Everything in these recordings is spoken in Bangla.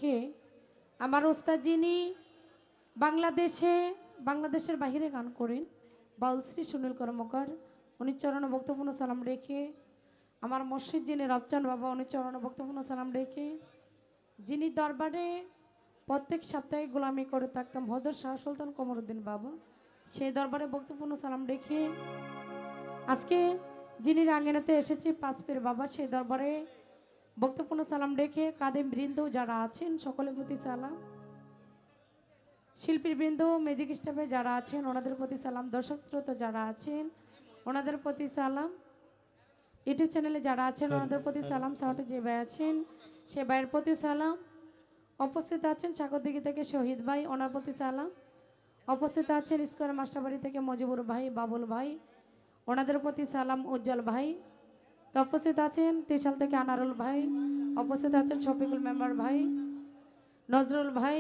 রেখে আমার ওস্তাদ যিনি বাংলাদেশের বাহিরে গান করেন বাউল শ্রী সুনীল কর্মকার, উনি চরণ ভক্তপূর্ণ সালাম রেখে আমার মসজিদ যিনি রবচান বাবা, উনি চরণ ভক্তপূর্ণ সালাম রেখে যিনি দরবারে প্রত্যেক সপ্তাহে গোলামি করে থাকতাম হজরত শাহ সুলতান কমরুদ্দিন বাবা, সেই দরবারে ভক্তপূর্ণ সালাম রেখে আজকে যিনি রাঙ্গিনাতে এসেছে পাঁচপীর বাবা, সেই দরবারে ভক্তপূর্ণ সালাম রেখে কাদেম বৃন্দ যারা আছেন সকলের প্রতি সালাম, শিল্পী বৃন্দ ম্যাজিক স্টাফে যারা আছেন ওনাদের প্রতি সালাম, দর্শক শ্রোতা যারা আছেন ওনাদের প্রতি সালাম, ইউটিউব চ্যানেলে যারা আছেন ওনাদের প্রতি সালাম, সাউন্ডে যে ভাই আছেন সে ভাইয়ের প্রতি সালাম, উপস্থিত আছেন সাগরদিঘি থেকে শহীদ ভাই ওনার প্রতি সালাম, উপস্থিত আছেন স্কোয়ার মাস্টারবাড়ি থেকে মজিবুর ভাই, বাবুল ভাই ওনাদের প্রতি সালাম, উজ্জ্বল ভাই, তো উপস্থিত আছেন ত্রিশাল থেকে আনারুল ভাই, উপস্থিত আছেন শফিকুল মেম্বার ভাই, নজরুল ভাই,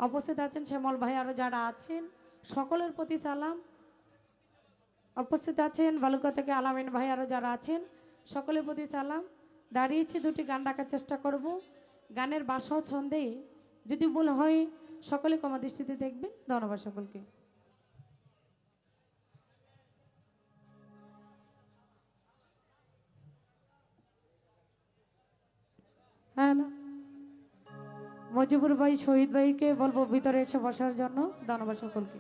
উপস্থিত আছেন শ্যামল ভাই, আরও যারা আছেন সকলের প্রতি সালাম, উপস্থিত আছেন বালুকা থেকে আলামিন ভাই, আরও যারা আছেন সকলের প্রতি সালাম। দাঁড়িয়েছি দুটি গান ডাকার চেষ্টা করব, গানের বাসাও ছন্দে যদি ভুল হয় সকলে ক্ষমা দৃষ্টিতে দেখবেন। ধন্যবাদ সকলকে। হ্যাঁ না, মজিবুর ভাই শহীদ ভাইকে বলবো ভিতরে এসে বসার জন্য। ধন্যবাদ সকলকে।